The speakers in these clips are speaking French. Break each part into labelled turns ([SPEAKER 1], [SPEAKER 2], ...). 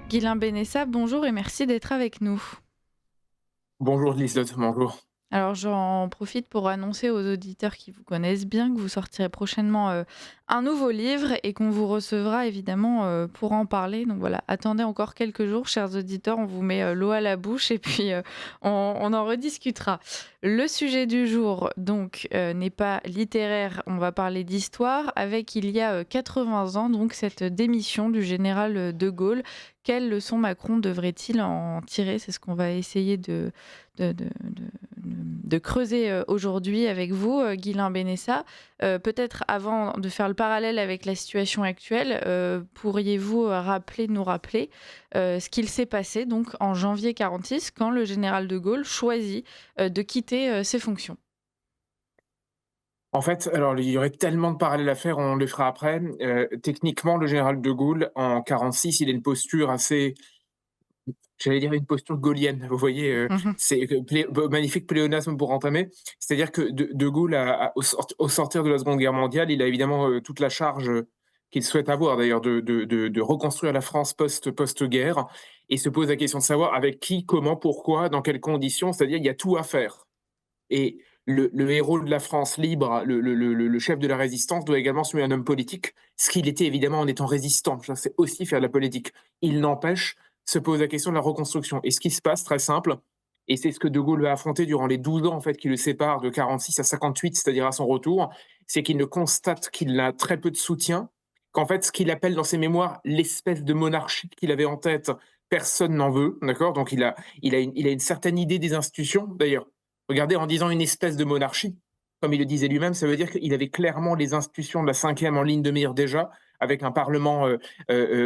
[SPEAKER 1] Guilain Benessa, bonjour et merci d'être avec nous.
[SPEAKER 2] Bonjour Liselotte, bonjour.
[SPEAKER 1] Alors j'en profite pour annoncer aux auditeurs qui vous connaissent bien que vous sortirez prochainement un nouveau livre et qu'on vous recevra évidemment pour en parler. Donc voilà, attendez encore quelques jours, chers auditeurs, on vous met l'eau à la bouche et puis on en rediscutera. Le sujet du jour donc n'est pas littéraire, on va parler d'histoire avec il y a 80 ans donc cette démission du général de Gaulle. Quelle leçon Macron devrait-il en tirer? C'est ce qu'on va essayer de, de- de- de creuser aujourd'hui avec vous, Guilain Benessa. Peut-être avant de faire le parallèle avec la situation actuelle, pourriez-vous nous rappeler ce qu'il s'est passé donc en janvier 46 quand le général de Gaulle choisit de quitter ses fonctions?
[SPEAKER 2] En fait, alors il y aurait tellement de parallèles à faire, on le fera après. Techniquement, le général de Gaulle, en 46, il a une posture assez, j'allais dire une posture gaullienne. Vous voyez,
[SPEAKER 1] Mhm.
[SPEAKER 2] c'est que magnifique pléonasme pour entamer. C'est-à-dire que de Gaulle, au sortir de la Seconde Guerre mondiale, il a évidemment toute la charge qu'il souhaite avoir d'ailleurs de reconstruire la France post-guerre et se pose la question de savoir avec qui, comment, pourquoi, dans quelles conditions. C'est-à-dire, il y a tout à faire. Et le héros de la France libre, le chef de la résistance, doit également se un homme politique, ce qu'il était évidemment en étant résistant. Ça, c'est aussi faire de la politique. Il n'empêche, se pose la question de la reconstruction. Et ce qui se passe, très simple, et c'est ce que De Gaulle va affronter durant les 12 ans en fait, qui le séparent de 46 à 58, c'est-à-dire à son retour, c'est qu'il ne constate qu'il a très peu de soutien, qu'en fait, ce qu'il appelle dans ses mémoires l'espèce de monarchie qu'il avait en tête, personne n'en veut, d'accord. Donc il a une certaine idée des institutions. D'ailleurs, regardez, en disant une espèce de monarchie, comme il le disait lui-même, ça veut dire qu'il avait clairement les institutions de la cinquième en ligne de mire déjà, avec un parlement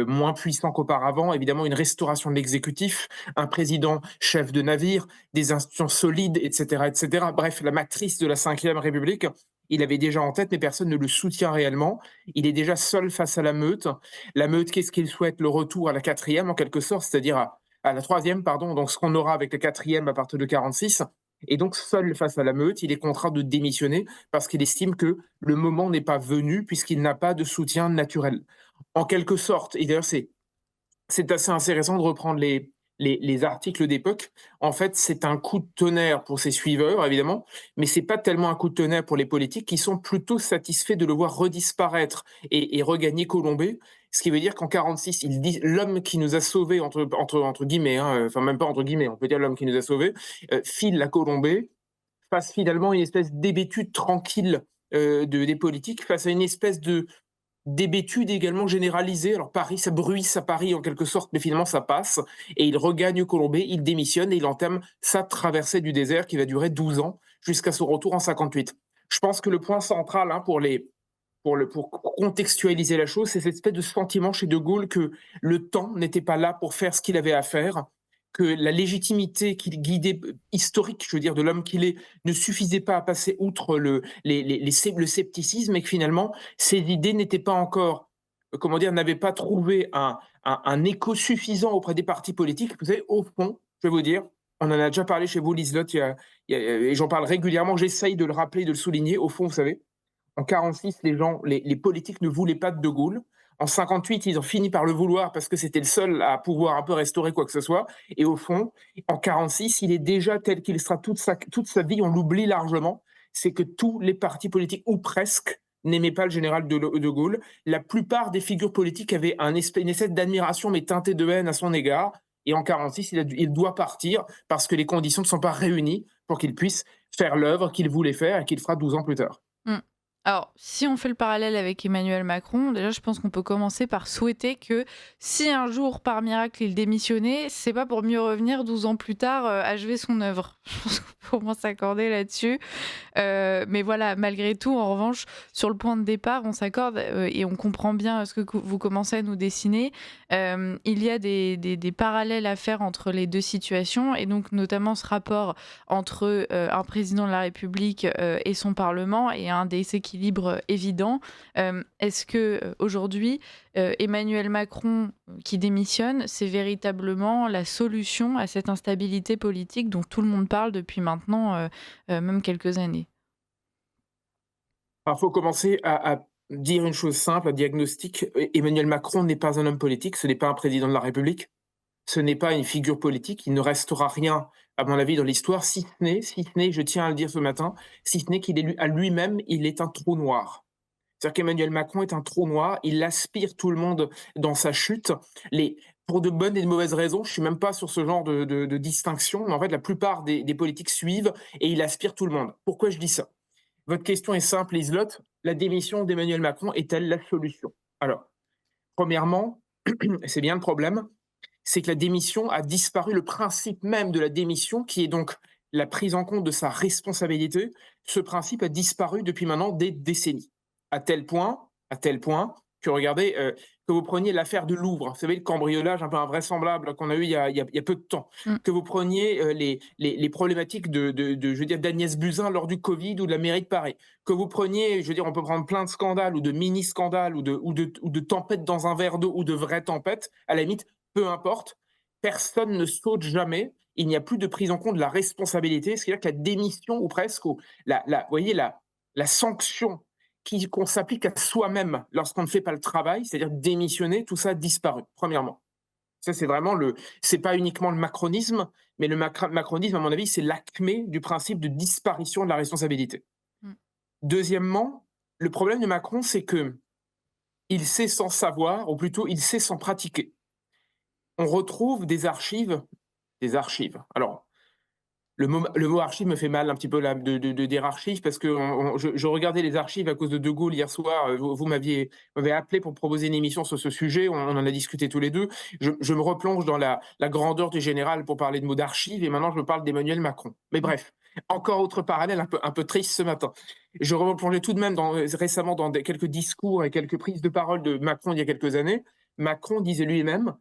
[SPEAKER 2] moins puissant qu'auparavant, évidemment une restauration de l'exécutif, un président chef de navire, des institutions solides, etc., etc. Bref, la matrice de la cinquième République, il avait déjà en tête, mais personne ne le soutient réellement. Il est déjà seul face à la meute. La meute, qu'est-ce qu'il souhaite? Le retour à la quatrième, en quelque sorte, c'est-à-dire à la troisième, pardon, donc ce qu'on aura avec la quatrième à partir de 46. Et donc, seul face à la meute, il est contraint de démissionner parce qu'il estime que le moment n'est pas venu puisqu'il n'a pas de soutien naturel. En quelque sorte, et d'ailleurs, c'est assez intéressant de reprendre les articles d'époque. En fait, c'est un coup de tonnerre pour ses suiveurs, évidemment, mais c'est pas tellement un coup de tonnerre pour les politiques qui sont plutôt satisfaits de le voir redisparaître et regagner Colombey. Ce qui veut dire qu'en 46, il dit l'homme qui nous a sauvés, entre guillemets, hein, enfin même pas entre guillemets, on peut dire l'homme qui nous a sauvés, file la Colombey, face finalement à une espèce d'hébétude tranquille des politiques, face à une espèce de d'hébétude également généralisée. Alors Paris, ça bruisse à Paris en quelque sorte, mais finalement ça passe. Et il regagne Colombey, il démissionne et il entame sa traversée du désert qui va durer 12 ans jusqu'à son retour en 58. Je pense que le point central hein, pour contextualiser la chose, c'est cette espèce de sentiment chez De Gaulle que le temps n'était pas là pour faire ce qu'il avait à faire, que la légitimité qu'il guidait, historique, je veux dire, de l'homme qu'il est, ne suffisait pas à passer outre le scepticisme et que finalement, ses idées n'étaient pas encore, comment dire, n'avaient pas trouvé un écho suffisant auprès des partis politiques. Vous savez, au fond, je vais vous dire, on en a déjà parlé chez vous, Liselotte, et j'en parle régulièrement, j'essaye de le rappeler, de le souligner. Au fond, vous savez, en 46, les politiques ne voulaient pas de Gaulle. En 58, ils ont fini par le vouloir parce que c'était le seul à pouvoir un peu restaurer quoi que ce soit. Et au fond, en 46, il est déjà tel qu'il sera toute sa vie, on l'oublie largement. C'est que tous les partis politiques, ou presque, n'aimaient pas le général de Gaulle. La plupart des figures politiques avaient une espèce d'admiration, mais teintée de haine à son égard. Et en 46, il doit partir parce que les conditions ne sont pas réunies pour qu'il puisse faire l'œuvre qu'il voulait faire et qu'il fera 12 ans plus tard.
[SPEAKER 1] Mmh. Alors, si on fait le parallèle avec Emmanuel Macron, déjà, je pense qu'on peut commencer par souhaiter que si un jour, par miracle, il démissionnait, c'est pas pour mieux revenir 12 ans plus tard, achever son œuvre. Je pense qu'on peut au moins s'accorder là-dessus. Mais voilà, malgré tout, en revanche, sur le point de départ, on s'accorde, et on comprend bien ce que vous commencez à nous dessiner. Il y a des parallèles à faire entre les 2 situations et donc notamment ce rapport entre, un président de la République, et son parlement et un déséquilibre évident. Est-ce que, aujourd'hui, Emmanuel Macron, qui démissionne, c'est véritablement la solution à cette instabilité politique dont tout le monde parle depuis maintenant, même quelques années?
[SPEAKER 2] Alors, il faut commencer à dire une chose simple, un diagnostic. Emmanuel Macron n'est pas un homme politique, ce n'est pas un président de la République. Ce n'est pas une figure politique, il ne restera rien, à mon avis, dans l'histoire, si ce n'est, je tiens à le dire ce matin, si ce n'est qu'il est à lui-même, il est un trou noir. C'est-à-dire qu'Emmanuel Macron est un trou noir, il aspire tout le monde dans sa chute, les pour de bonnes et de mauvaises raisons. Je suis même pas sur ce genre de distinction, mais en fait, la plupart des politiques suivent et il aspire tout le monde. Pourquoi je dis ça? Votre question est simple, Liselotte, la démission d'Emmanuel Macron est-elle la solution? Alors, premièrement, c'est bien le problème, c'est que la démission a disparu, le principe même de la démission, qui est donc la prise en compte de sa responsabilité, ce principe a disparu depuis maintenant des décennies. À tel point que regardez, que vous preniez l'affaire de Louvre, vous savez, le cambriolage un peu invraisemblable qu'on a eu il y a peu de temps,
[SPEAKER 1] Mmh.
[SPEAKER 2] que vous preniez les problématiques je veux dire, d'Agnès Buzyn lors du Covid ou de la mairie de Paris, que vous preniez, je veux dire, on peut prendre plein de scandales ou de mini-scandales ou de tempêtes dans un verre d'eau ou de vraies tempêtes, à la limite, peu importe, personne ne saute jamais. Il n'y a plus de prise en compte de la responsabilité. C'est-à-dire que la démission, ou presque, ou vous voyez, la sanction qu'on s'applique à soi-même lorsqu'on ne fait pas le travail, c'est-à-dire démissionner, tout ça a disparu, premièrement. Ça, c'est vraiment c'est pas uniquement le macronisme, mais le macronisme, à mon avis, c'est l'acmé du principe de disparition de la responsabilité.
[SPEAKER 1] Mmh.
[SPEAKER 2] Deuxièmement, le problème de Macron, c'est que il sait sans savoir, ou plutôt il sait sans pratiquer. On retrouve des archives. Alors, le mot archive me fait mal un petit peu là, de dire archive, parce que je regardais les archives à cause de Gaulle hier soir. Vous m'avez appelé pour proposer une émission sur ce sujet. On en a discuté tous les deux. Je me replonge dans la grandeur du général pour parler de mots d'archive, et maintenant je me parle d'Emmanuel Macron. Mais
[SPEAKER 1] Mmh.
[SPEAKER 2] bref, encore autre parallèle un peu triste ce matin. Je replongeais tout de même récemment dans quelques discours et quelques prises de parole de Macron il y a quelques années. Macron disait lui-même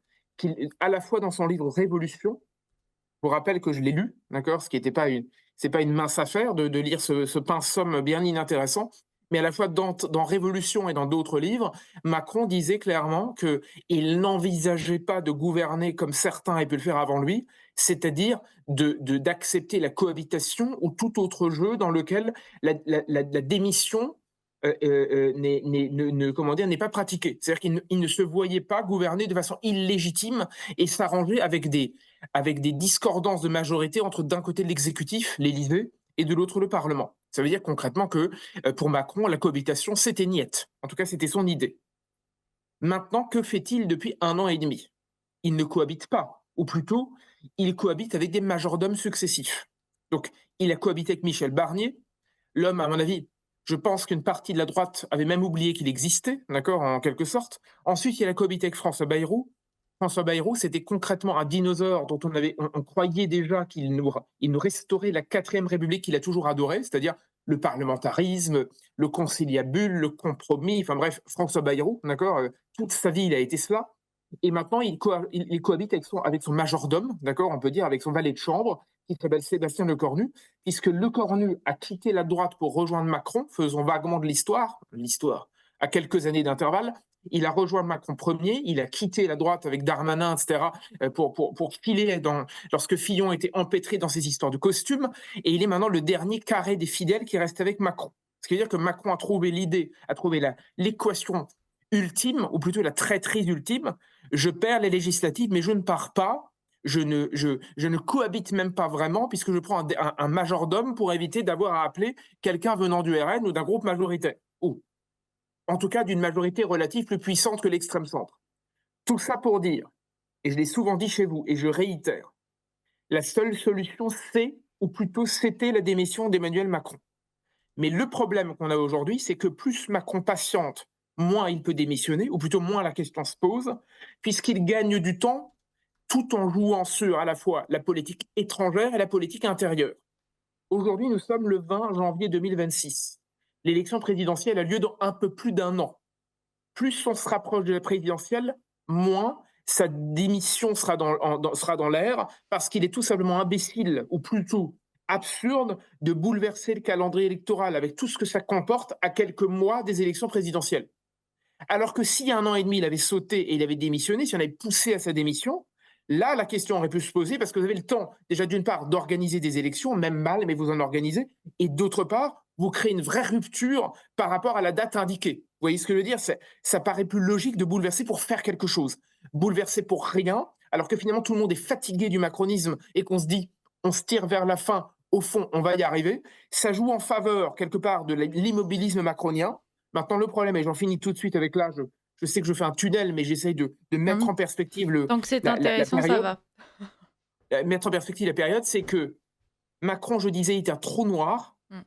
[SPEAKER 2] à la fois dans son livre Révolution, je vous rappelle que je l'ai lu, d'accord? Ce qui n'était pas c'est pas une mince affaire de lire ce pince-somme bien inintéressant, mais à la fois dans Révolution et dans d'autres livres, Macron disait clairement qu'il n'envisageait pas de gouverner comme certains avaient pu le faire avant lui, c'est-à-dire d'accepter la cohabitation ou tout autre jeu dans lequel la démission comment dire, n'est pas pratiquée. C'est-à-dire qu'il ne se voyait pas gouverner de façon illégitime et s'arranger avec des discordances de majorité entre d'un côté l'exécutif, l'Élysée, et de l'autre le Parlement. Ça veut dire concrètement que pour Macron, la cohabitation, c'était niette. En tout cas, c'était son idée. Maintenant, que fait-il depuis 1 an et demi? Il ne cohabite pas, ou plutôt, il cohabite avec des majordomes successifs. Donc, il a cohabité avec Michel Barnier, l'homme, à mon avis, je pense qu'une partie de la droite avait même oublié qu'il existait, d'accord, en quelque sorte. Ensuite, il a cohabité avec François Bayrou. François Bayrou, c'était concrètement un dinosaure dont on croyait déjà qu'il nous restaurait la quatrième République qu'il a toujours adorée, c'est-à-dire le parlementarisme, le conciliabule, le compromis, enfin bref, François Bayrou, d'accord, toute sa vie, il a été cela. Et maintenant, il cohabite avec son majordome, d'accord, on peut dire, avec son valet de chambre, qui s'appelle Sébastien Lecornu, puisque Lecornu a quitté la droite pour rejoindre Macron, faisons vaguement de l'histoire, à quelques années d'intervalle. Il a rejoint Macron premier, il a quitté la droite avec Darmanin, etc., pour filer lorsque Fillon était empêtré dans ses histoires de costumes, et il est maintenant le dernier carré des fidèles qui reste avec Macron. Ce qui veut dire que Macron a trouvé l'équation ultime, ou plutôt la traîtrise ultime. Je perds les législatives, mais je ne pars pas. Je ne cohabite même pas vraiment, puisque je prends un majordome pour éviter d'avoir à appeler quelqu'un venant du RN ou d'un groupe majoritaire. Ou, en tout cas, d'une majorité relative plus puissante que l'extrême centre. Tout ça pour dire, et je l'ai souvent dit chez vous, et je réitère, la seule solution, ou plutôt c'était la démission d'Emmanuel Macron. Mais le problème qu'on a aujourd'hui, c'est que plus Macron patiente, moins il peut démissionner, ou plutôt moins la question se pose, puisqu'il gagne du temps tout en jouant sur à la fois la politique étrangère et la politique intérieure. Aujourd'hui, nous sommes le 20 janvier 2026. L'élection présidentielle a lieu dans un peu plus d'un an. Plus on se rapproche de la présidentielle, moins sa démission sera dans l'air, parce qu'il est tout simplement imbécile, ou plutôt absurde, de bouleverser le calendrier électoral avec tout ce que ça comporte à quelques mois des élections présidentielles. Alors que si 1 an et demi, il avait sauté et il avait démissionné, si on avait poussé à sa démission, là, la question aurait pu se poser, parce que vous avez le temps, déjà d'une part, d'organiser des élections, même mal, mais vous en organisez, et d'autre part, vous créez une vraie rupture par rapport à la date indiquée. Vous voyez ce que je veux dire? Ça paraît plus logique de bouleverser pour faire quelque chose. Bouleverser pour rien, alors que finalement tout le monde est fatigué du macronisme et qu'on se dit, on se tire vers la fin, au fond, on va y arriver, ça joue en faveur, quelque part, de l'immobilisme macronien. Maintenant, le problème, et j'en finis tout de suite avec là, je sais que je fais un tunnel, mais j'essaye de mettre
[SPEAKER 1] Mmh.
[SPEAKER 2] en perspective
[SPEAKER 1] Tant que c'est
[SPEAKER 2] la
[SPEAKER 1] intéressant, ça
[SPEAKER 2] période.
[SPEAKER 1] va.
[SPEAKER 2] Mettre en perspective la période, c'est que Macron, je disais, est un trou noir,
[SPEAKER 1] Mmh.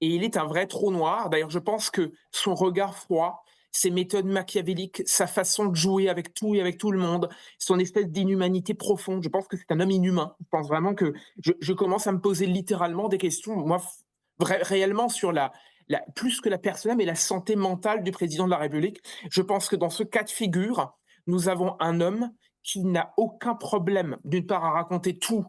[SPEAKER 2] et il est un vrai trou noir. D'ailleurs, je pense que son regard froid, ses méthodes machiavéliques, sa façon de jouer avec tout et avec tout le monde, son espèce d'inhumanité profonde, je pense que c'est un homme inhumain. Je pense vraiment que je commence à me poser littéralement des questions, moi, réellement sur plus que la personne, mais la santé mentale du président de la République. Je pense que dans ce cas de figure, nous avons un homme qui n'a aucun problème, d'une part, à raconter tout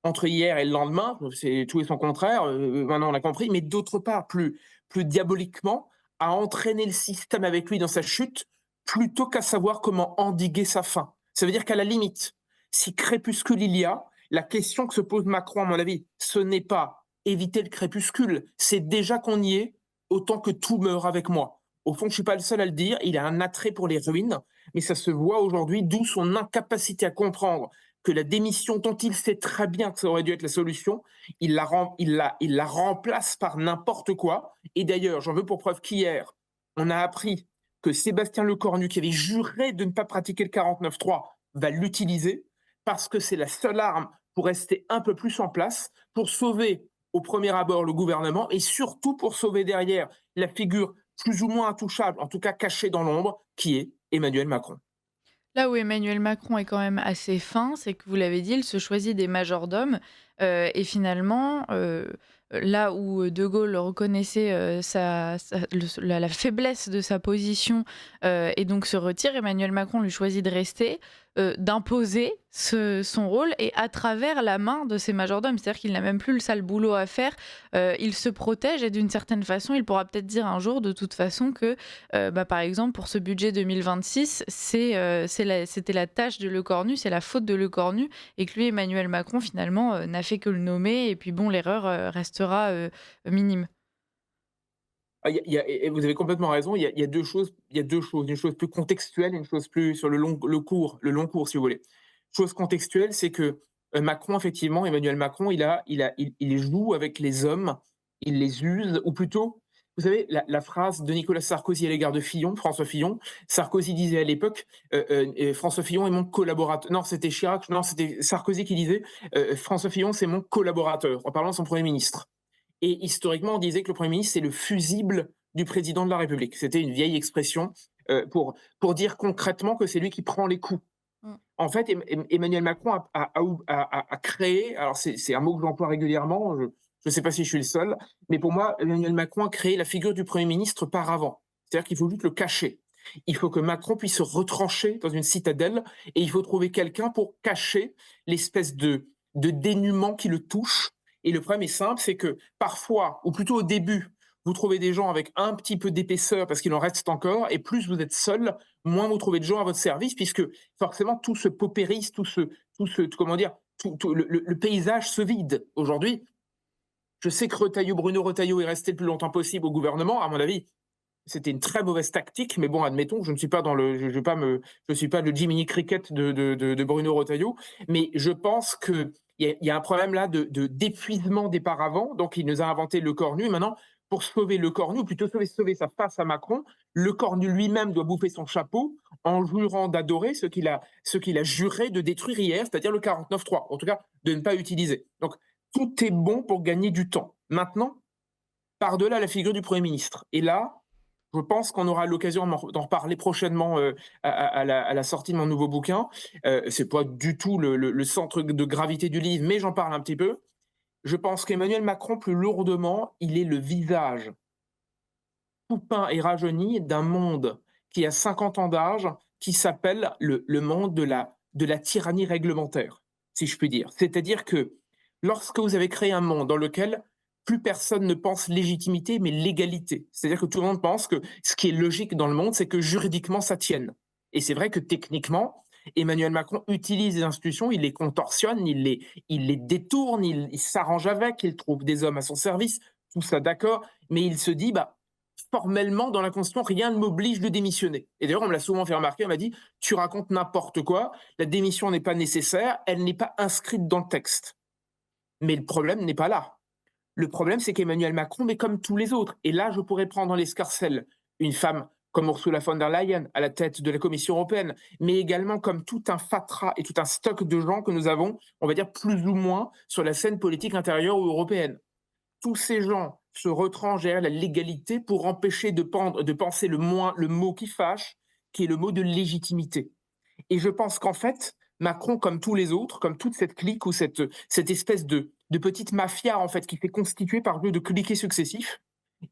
[SPEAKER 2] entre hier et le lendemain, c'est tout et son contraire, maintenant on a compris, mais d'autre part, plus diaboliquement, à entraîner le système avec lui dans sa chute, plutôt qu'à savoir comment endiguer sa fin. Ça veut dire qu'à la limite, si crépuscule il y a, la question que se pose Macron, à mon avis, ce n'est pas éviter le crépuscule, c'est déjà qu'on y est, autant que tout meurt avec moi. Au fond, je ne suis pas le seul à le dire, il a un attrait pour les ruines, mais ça se voit aujourd'hui, d'où son incapacité à comprendre que la démission dont il sait très bien que ça aurait dû être la solution, il la remplace par n'importe quoi. Et d'ailleurs, j'en veux pour preuve qu'hier, on a appris que Sébastien Lecornu, qui avait juré de ne pas pratiquer le 49.3, va l'utiliser parce que c'est la seule arme pour rester un peu plus en place, pour sauver au premier abord le gouvernement et surtout pour sauver derrière la figure plus ou moins intouchable, en tout cas cachée dans l'ombre, qui est Emmanuel Macron.
[SPEAKER 1] Là où Emmanuel Macron est quand même assez fin, c'est que vous l'avez dit, il se choisit des majordomes, et finalement, là où De Gaulle reconnaissait, la faiblesse de sa position, et donc se retire, Emmanuel Macron lui choisit de rester, d'imposer son rôle et à travers la main de ses majordomes. C'est-à-dire qu'il n'a même plus le sale boulot à faire, il se protège et d'une certaine façon, il pourra peut-être dire un jour de toute façon que par exemple, pour ce budget 2026, c'était la tâche de Lecornu, c'est la faute de Lecornu et que lui, Emmanuel Macron, finalement, n'a fait que le nommer et puis bon, l'erreur, restera, minime.
[SPEAKER 2] Ah, et vous avez complètement raison, il y a 2 choses, une chose plus contextuelle, une chose plus sur le long cours, si vous voulez. Chose contextuelle, c'est que, Macron, effectivement, Emmanuel Macron, il joue avec les hommes, il les use, ou plutôt, vous savez, la phrase de Nicolas Sarkozy à l'égard de Fillon, François Fillon, Sarkozy disait à l'époque, «François Fillon est mon collaborateur». Non, c'était Chirac, non, c'était Sarkozy qui disait, «François Fillon, c'est mon collaborateur», en parlant de son premier ministre. Et historiquement, on disait que le Premier ministre, c'est le fusible du président de la République. C'était une vieille expression pour dire concrètement que c'est lui qui prend les coups.
[SPEAKER 1] Mmh.
[SPEAKER 2] En fait, Emmanuel Macron a créé, alors c'est un mot que j'emploie régulièrement, je ne sais pas si je suis le seul, mais pour moi, Emmanuel Macron a créé la figure du Premier ministre par avant. C'est-à-dire qu'il faut juste le cacher. Il faut que Macron puisse se retrancher dans une citadelle et il faut trouver quelqu'un pour cacher l'espèce de dénuement qui le touche. Et le problème est simple, c'est que parfois, ou plutôt au début, vous trouvez des gens avec un petit peu d'épaisseur parce qu'il en reste encore, et plus vous êtes seul, moins vous trouvez de gens à votre service, puisque forcément tout se paupérise, comment dire, le paysage se vide. Aujourd'hui, je sais que Bruno Retailleau est resté le plus longtemps possible au gouvernement. À mon avis, c'était une très mauvaise tactique, mais bon, admettons, je ne suis pas dans le, je suis pas le Jiminy Cricket de Bruno Retailleau, mais je pense que il y a un problème là d'épuisement des paravents. Donc, il nous a inventé le cornu. Maintenant, pour sauver le cornu, ou plutôt sauver sa face à Macron, le cornu lui-même doit bouffer son chapeau en jurant d'adorer ce qu'il a juré de détruire hier, c'est-à-dire le 49.3, en tout cas de ne pas utiliser. Donc, tout est bon pour gagner du temps. Maintenant, par-delà la figure du Premier ministre. Et là, je pense qu'on aura l'occasion d'en reparler prochainement à la sortie de mon nouveau bouquin. C'est pas du tout le centre de gravité du livre, mais j'en parle un petit peu. Je pense qu'Emmanuel Macron, plus lourdement, il est le visage tout peint et rajeuni d'un monde qui a 50 ans d'âge, qui s'appelle le monde de la tyrannie réglementaire, si je puis dire. C'est-à-dire que lorsque vous avez créé un monde dans lequel plus personne ne pense légitimité, mais légalité, c'est-à-dire que tout le monde pense que ce qui est logique dans le monde, c'est que juridiquement, ça tienne. Et c'est vrai que techniquement, Emmanuel Macron utilise les institutions, il les contorsionne, il les détourne, il s'arrange avec, il trouve des hommes à son service, tout ça d'accord, mais il se dit, bah, formellement, dans la Constitution, rien ne m'oblige de démissionner. Et d'ailleurs, on me l'a souvent fait remarquer, on m'a dit: «Tu racontes n'importe quoi, la démission n'est pas nécessaire, elle n'est pas inscrite dans le texte». Mais le problème n'est pas là. Le problème, c'est qu'Emmanuel Macron, mais comme tous les autres, et là, je pourrais prendre dans l'escarcelle une femme comme Ursula von der Leyen à la tête de la Commission européenne, mais également comme tout un fatras et tout un stock de gens que nous avons, on va dire, plus ou moins sur la scène politique intérieure ou européenne. Tous ces gens se retranchent derrière la légalité pour empêcher de penser le mot qui fâche, qui est le mot de légitimité. Et je pense qu'en fait, Macron, comme tous les autres, comme toute cette clique ou cette espèce de petite mafia en fait qui s'est constituée par jeu de cliquets successifs,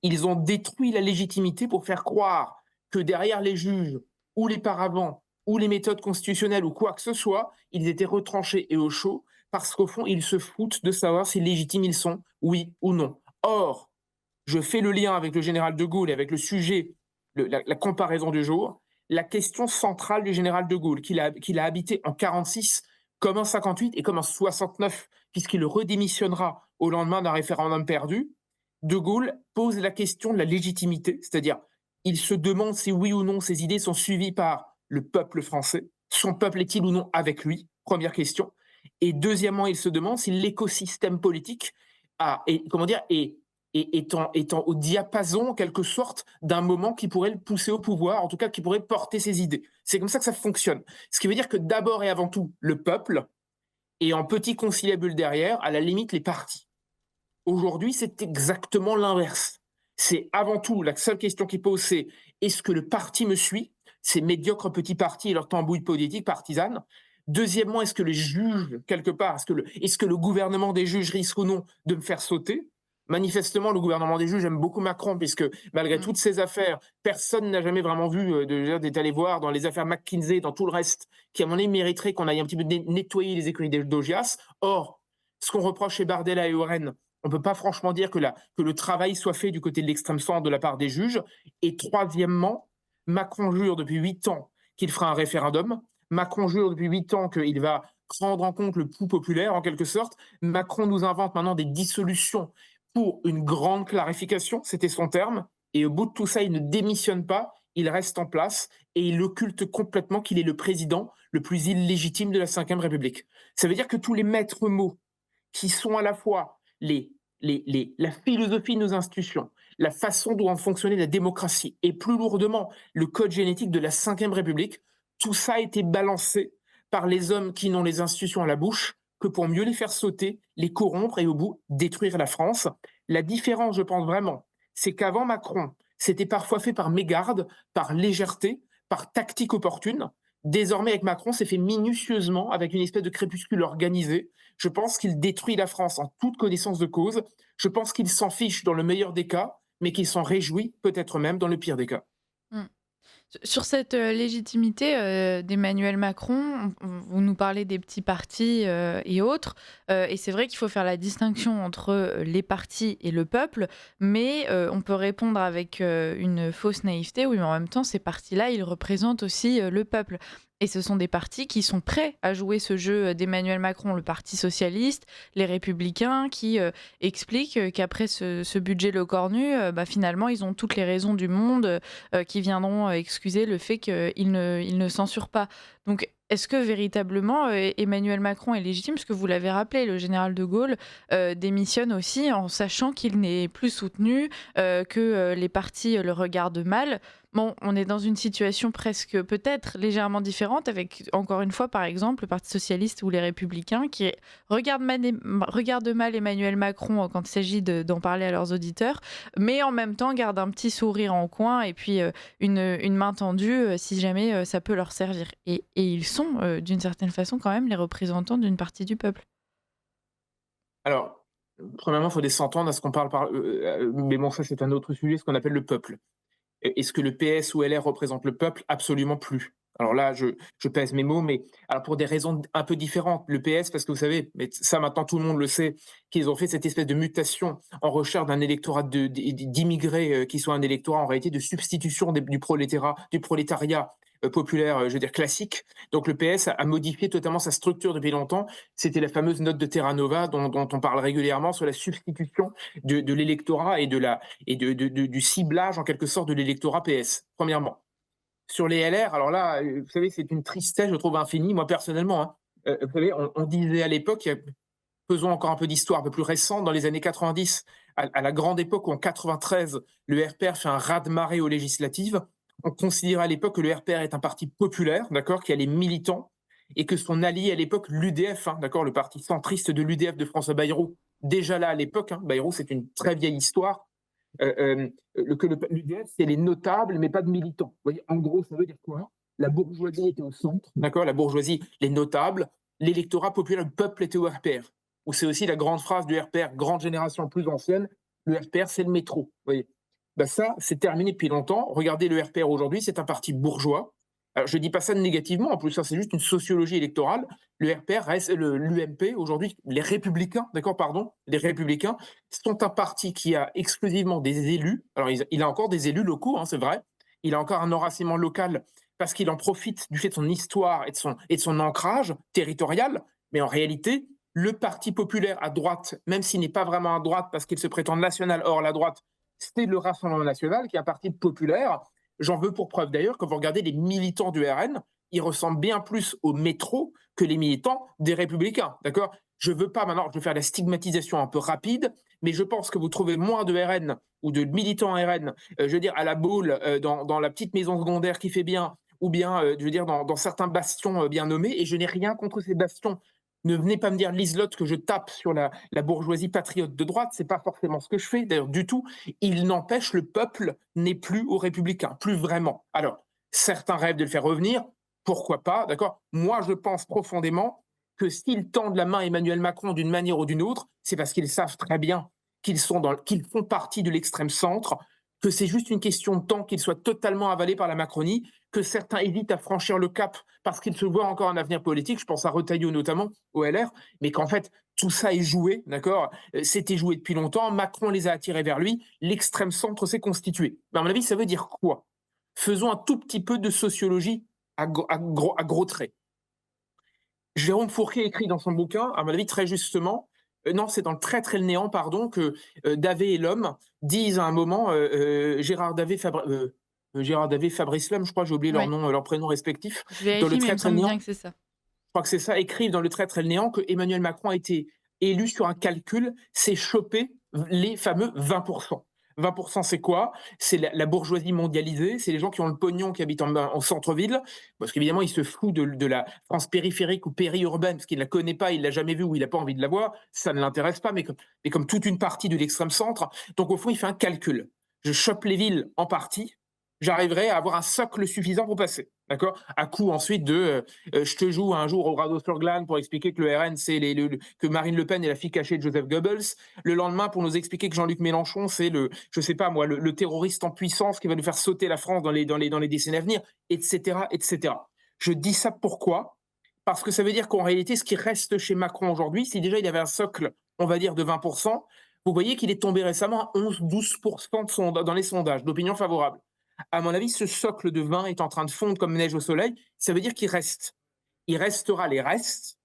[SPEAKER 2] ils ont détruit la légitimité pour faire croire que derrière les juges ou les paravents ou les méthodes constitutionnelles ou quoi que ce soit, ils étaient retranchés et au chaud parce qu'au fond, ils se foutent de savoir si légitimes ils sont, oui ou non. Or, je fais le lien avec le général de Gaulle et avec le sujet, la comparaison du jour, la question centrale du général de Gaulle, qu'il a habité en 46, comme en 58 et comme en 69, puisqu'il redémissionnera au lendemain d'un référendum perdu. De Gaulle pose la question de la légitimité, c'est-à-dire il se demande si oui ou non ses idées sont suivies par le peuple français. Son peuple est-il ou non avec lui? Première question. Et deuxièmement, il se demande si l'écosystème politique étant au diapason, en quelque sorte, d'un moment qui pourrait le pousser au pouvoir, en tout cas qui pourrait porter ses idées. C'est comme ça que ça fonctionne. Ce qui veut dire que d'abord et avant tout, le peuple, et en petit conciliabule derrière, à la limite, les partis. Aujourd'hui, c'est exactement l'inverse. C'est avant tout, la seule question qui pose, c'est est-ce que le parti me suit? Ces médiocres petits partis et leur tambouille politique partisane. Deuxièmement, est-ce que les juges, quelque part, est-ce que le gouvernement des juges risque ou non de me faire sauter? Manifestement, le gouvernement des juges aime beaucoup Macron, puisque malgré
[SPEAKER 1] Mmh.
[SPEAKER 2] toutes ces affaires, personne n'a jamais vraiment vu d'être allé voir dans les affaires McKinsey, dans tout le reste, qui à mon avis mériterait qu'on aille un petit peu nettoyer les écuries d'Augias. Or, ce qu'on reproche chez Bardella et Oren, on ne peut pas franchement dire que le travail soit fait du côté de l'extrême centre de la part des juges. Et troisièmement, Macron jure depuis 8 ans qu'il fera un référendum. Macron jure depuis 8 ans qu'il va prendre en compte le pouls populaire, en quelque sorte. Macron nous invente maintenant des dissolutions pour une grande clarification, c'était son terme. Et au bout de tout ça, il ne démissionne pas, il reste en place et il occulte complètement qu'il est le président le plus illégitime de la Ve République. Ça veut dire que tous les maîtres mots qui sont à la fois la philosophie de nos institutions, la façon dont a fonctionné la démocratie et plus lourdement le code génétique de la Ve République, tout ça a été balancé par les hommes qui n'ont les institutions à la bouche que pour mieux les faire sauter, les corrompre et au bout détruire la France. La différence, je pense vraiment, c'est qu'avant Macron, c'était parfois fait par mégarde, par légèreté, par tactique opportune. Désormais, avec Macron, c'est fait minutieusement, avec une espèce de crépuscule organisé. Je pense qu'il détruit la France en toute connaissance de cause. Je pense qu'il s'en fiche dans le meilleur des cas, mais qu'il s'en réjouit peut-être même dans le pire des cas.
[SPEAKER 1] Mmh. Sur cette, légitimité, d'Emmanuel Macron, vous nous parlez des petits partis, et autres, et c'est vrai qu'il faut faire la distinction entre, les partis et le peuple, mais on peut répondre avec, une fausse naïveté: «Oui, mais en même temps, ces partis-là, ils représentent aussi, le peuple» et ce sont des partis qui sont prêts à jouer ce jeu, d'Emmanuel Macron. Le Parti socialiste, les Républicains qui, expliquent, qu'après ce budget Le Cornu, bah, finalement, ils ont toutes les raisons du monde, qui viendront excuser le fait qu'ils ne censurent pas. Donc, est-ce que véritablement Emmanuel Macron est légitime? Parce que vous l'avez rappelé, le général de Gaulle démissionne aussi en sachant qu'il n'est plus soutenu, que les partis le regardent mal. Bon, on est dans une situation presque peut-être légèrement différente avec, encore une fois, par exemple, le Parti socialiste ou les Républicains qui regardent mal Emmanuel Macron quand il s'agit d'en parler à leurs auditeurs, mais en même temps gardent un petit sourire en coin et puis une main tendue si jamais ça peut leur servir. Et ils sont, d'une certaine façon, quand même, les représentants d'une partie du peuple.
[SPEAKER 2] Alors, premièrement, il faut s'entendre à ce qu'on parle mais bon, ça c'est un autre sujet, ce qu'on appelle le peuple. Est-ce que le PS ou LR représente le peuple? Absolument plus. Alors là, je pèse mes mots, mais alors pour des raisons un peu différentes. Le PS, parce que vous savez, mais ça maintenant tout le monde le sait, qu'ils ont fait cette espèce de mutation en recherche d'un électorat d'immigrés qui soit un électorat en réalité de substitution du prolétariat populaire, je veux dire classique. Donc le PS a modifié totalement sa structure depuis longtemps. C'était la fameuse note de Terra Nova dont on parle régulièrement sur la substitution de l'électorat et du ciblage en quelque sorte de l'électorat PS, premièrement. Sur les LR, alors là, vous savez, c'est une tristesse, je trouve, infinie. Moi, personnellement, hein, vous savez, on disait à l'époque, faisons encore un peu d'histoire un peu plus récente, dans les années 90, à la grande époque où en 93, le RPR fait un raz-de-marée aux législatives, on considérait à l'époque que le RPR est un parti populaire, d'accord, qui a les militants, et que son allié à l'époque, l'UDF, hein, d'accord, le parti centriste de l'UDF de François Bayrou, déjà là à l'époque, hein, Bayrou, c'est une très vieille histoire, que l'UDF, c'est les notables, mais pas de militants. Vous voyez, en gros, ça veut dire quoi? La bourgeoisie était au centre, d'accord? La bourgeoisie, les notables, l'électorat populaire, le peuple était au RPR. Ou c'est aussi la grande phrase du RPR, grande génération plus ancienne, le RPR, c'est le métro. Vous voyez? Ben ça, c'est terminé depuis longtemps. Regardez le RPR aujourd'hui, c'est un parti bourgeois. Alors, je ne dis pas ça négativement, en plus, ça, c'est juste une sociologie électorale. Le RPR reste l'UMP, aujourd'hui, les Républicains, d'accord, pardon, les Républicains sont un parti qui a exclusivement des élus. Alors, il a encore des élus locaux, hein, c'est vrai. Il a encore un enracinement local parce qu'il en profite du fait de son histoire et de son ancrage territorial. Mais en réalité, le Parti populaire à droite, même s'il n'est pas vraiment à droite parce qu'il se prétend national, or la droite, c'est le Rassemblement national, qui est un parti populaire. J'en veux pour preuve d'ailleurs, quand vous regardez les militants du RN, ils ressemblent bien plus au métro que les militants des Républicains. D'accord? Je veux pas maintenant, je vais faire la stigmatisation un peu rapide, mais je pense que vous trouvez moins de RN ou de militants RN, je veux dire, à la Baule, dans la petite maison secondaire qui fait bien, ou bien, je veux dire, dans certains bastions bien nommés, et je n'ai rien contre ces bastions. Ne venez pas me dire, Liselotte, que je tape sur la bourgeoisie patriote de droite, c'est pas forcément ce que je fais, d'ailleurs, du tout. Il n'empêche, le peuple n'est plus aux Républicains, plus vraiment. Alors, certains rêvent de le faire revenir, pourquoi pas, d'accord? Moi, je pense profondément que s'ils tendent la main à Emmanuel Macron d'une manière ou d'une autre, c'est parce qu'ils savent très bien qu'ils font partie de l'extrême centre, que c'est juste une question de temps qu'ils soient totalement avalés par la Macronie, que certains hésitent à franchir le cap parce qu'ils se voient encore un avenir politique, je pense à Retailleau notamment, au LR, mais qu'en fait, tout ça est joué, d'accord? C'était joué depuis longtemps, Macron les a attirés vers lui, l'extrême centre s'est constitué. Mais à mon avis, ça veut dire quoi? Faisons un tout petit peu de sociologie à gros traits. Jérôme Fourquet écrit dans son bouquin, à mon avis très justement, non, c'est dans Le Traître et le Néant, pardon, que Davé et l'homme disent à un moment, Gérard Davé, Fabrice Lhomme, je crois, j'ai oublié leur
[SPEAKER 1] Oui,
[SPEAKER 2] nom, leurs prénoms respectifs,
[SPEAKER 1] je
[SPEAKER 2] dans Le
[SPEAKER 1] vérifie, mais il me
[SPEAKER 2] Traître et le
[SPEAKER 1] semble bien
[SPEAKER 2] Néant,
[SPEAKER 1] que c'est ça.
[SPEAKER 2] je crois que c'est ça, écrivent dans Le Traître et le Néant que Emmanuel Macron a été élu sur un calcul, c'est choper les fameux 20%. 20%, c'est quoi? C'est la bourgeoisie mondialisée, c'est les gens qui ont le pognon, qui habitent en centre-ville, parce qu'évidemment, il se fout de la France périphérique ou périurbaine, parce qu'il ne la connaît pas, il ne l'a jamais vue ou il n'a pas envie de la voir, ça ne l'intéresse pas, mais comme toute une partie de l'extrême centre. Donc, au fond, il fait un calcul. Je chope les villes en partie, j'arriverai à avoir un socle suffisant pour passer. D'accord? À coup ensuite je te joue un jour au radeau sur glane pour expliquer que le RN, c'est que Marine Le Pen est la fille cachée de Joseph Goebbels. Le lendemain, pour nous expliquer que Jean-Luc Mélenchon, c'est je sais pas moi, le terroriste en puissance qui va nous faire sauter la France dans les décennies à venir, etc., etc. Je dis ça pourquoi? Parce que ça veut dire qu'en réalité, ce qui reste chez Macron aujourd'hui, si déjà il avait un socle, on va dire, de 20%, vous voyez qu'il est tombé récemment à 11-12% dans les sondages d'opinion favorable. À mon avis, ce socle de 20 est en train de fondre comme neige au soleil. Ça veut dire il restera les restes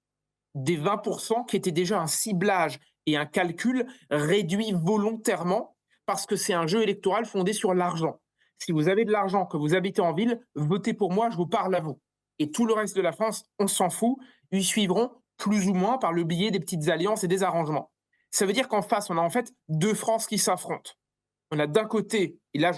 [SPEAKER 2] des 20% qui étaient déjà un ciblage et un calcul réduit volontairement parce que c'est un jeu électoral fondé sur l'argent. Si vous avez de l'argent, que vous habitez en ville, votez pour moi, je vous parle à vous. Et tout le reste de la France, on s'en fout, ils suivront plus ou moins par le biais des petites alliances et des arrangements. Ça veut dire qu'en face, on a en fait deux France qui s'affrontent. On a d'un côté, et là,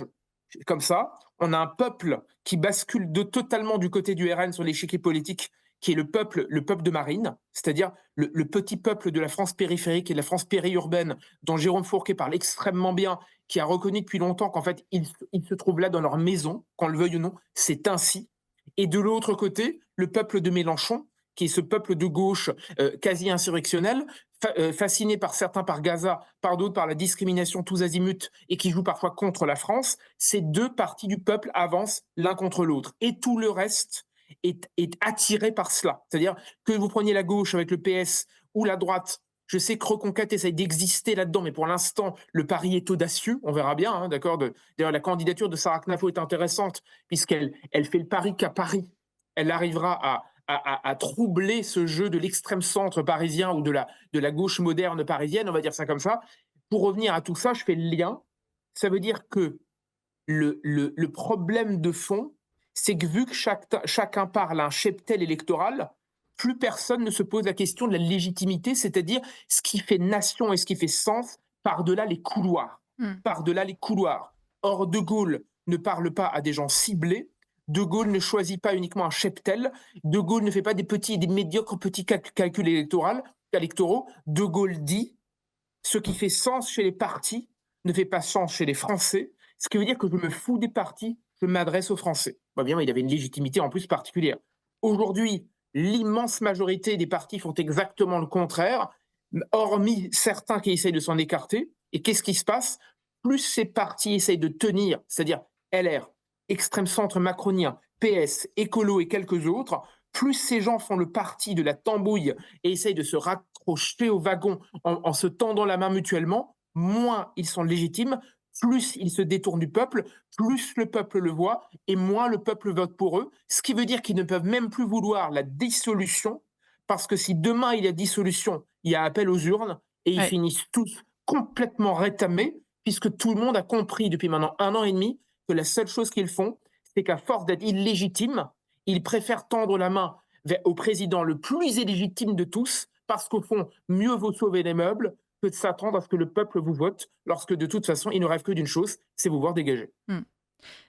[SPEAKER 2] comme ça, on a un peuple qui bascule totalement du côté du RN sur l'échiquier politique, qui est le peuple de Marine, c'est-à-dire le petit peuple de la France périphérique et de la France périurbaine, dont Jérôme Fourquet parle extrêmement bien, qui a reconnu depuis longtemps qu'en fait, ils se trouvent là dans leur maison, qu'on le veuille ou non, c'est ainsi. Et de l'autre côté, le peuple de Mélenchon, qui est ce peuple de gauche quasi insurrectionnel, fasciné par certains par Gaza, par d'autres par la discrimination tous azimuts et qui joue parfois contre la France, ces deux parties du peuple avancent l'un contre l'autre. Et tout le reste est attiré par cela. C'est-à-dire que vous preniez la gauche avec le PS ou la droite Je sais que Reconquête essaye d'exister là-dedans, mais pour l'instant, le pari est audacieux. On verra bien, hein, d'accord. D'ailleurs, la candidature de Sarah Knafo est intéressante, puisqu'elle fait le pari qu'à Paris, elle arrivera à troubler ce jeu de l'extrême centre parisien ou de la gauche moderne parisienne, on va dire ça comme ça. Pour revenir à tout ça, je fais le lien. Ça veut dire que le problème de fond, c'est que vu que chacun parle à un cheptel électoral, plus personne ne se pose la question de la légitimité, c'est-à-dire ce qui fait nation et ce qui fait sens par-delà les couloirs.
[SPEAKER 1] Mmh.
[SPEAKER 2] Par-delà les couloirs. Or, De Gaulle ne parle pas à des gens ciblés. De Gaulle ne choisit pas uniquement un cheptel. De Gaulle ne fait pas des médiocres petits calculs électoraux. De Gaulle dit ce qui fait sens chez les partis ne fait pas sens chez les Français, ce qui veut dire que je me fous des partis, je m'adresse aux Français. Bon, bien, il avait une légitimité en plus particulière. Aujourd'hui, l'immense majorité des partis font exactement le contraire, hormis certains qui essayent de s'en écarter. Et qu'est-ce qui se passe? Plus ces partis essayent de tenir, c'est-à-dire LR, extrême centre macronien, PS, écolo et quelques autres, plus ces gens font le parti de la tambouille et essayent de se raccrocher au wagon en se tendant la main mutuellement, moins ils sont légitimes, plus ils se détournent du peuple, plus le peuple le voit et moins le peuple vote pour eux, ce qui veut dire qu'ils ne peuvent même plus vouloir la dissolution, parce que si demain il y a dissolution, il y a appel aux urnes et ils
[SPEAKER 1] Ouais.
[SPEAKER 2] finissent tous complètement rétamés, puisque tout le monde a compris depuis maintenant 1 an et demi que la seule chose qu'ils font, c'est qu'à force d'être illégitimes, ils préfèrent tendre la main au président le plus illégitime de tous, parce qu'au fond, mieux vaut sauver les meubles que de s'attendre à ce que le peuple vous vote, lorsque de toute façon, il ne rêve que d'une chose, c'est vous voir dégager.
[SPEAKER 1] Mmh.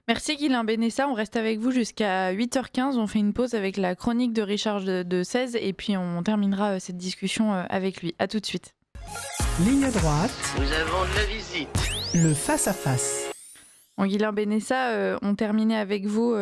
[SPEAKER 1] Merci Guilain Benessa, on reste avec vous jusqu'à 8h15, on fait une pause avec la chronique de Richard de 16 et puis on terminera cette discussion avec lui. À tout de suite.
[SPEAKER 3] Ligne droite,
[SPEAKER 4] Nous avons de la visite.
[SPEAKER 3] le face-à-face.
[SPEAKER 1] Bon, Guilain Benessa, on terminait avec vous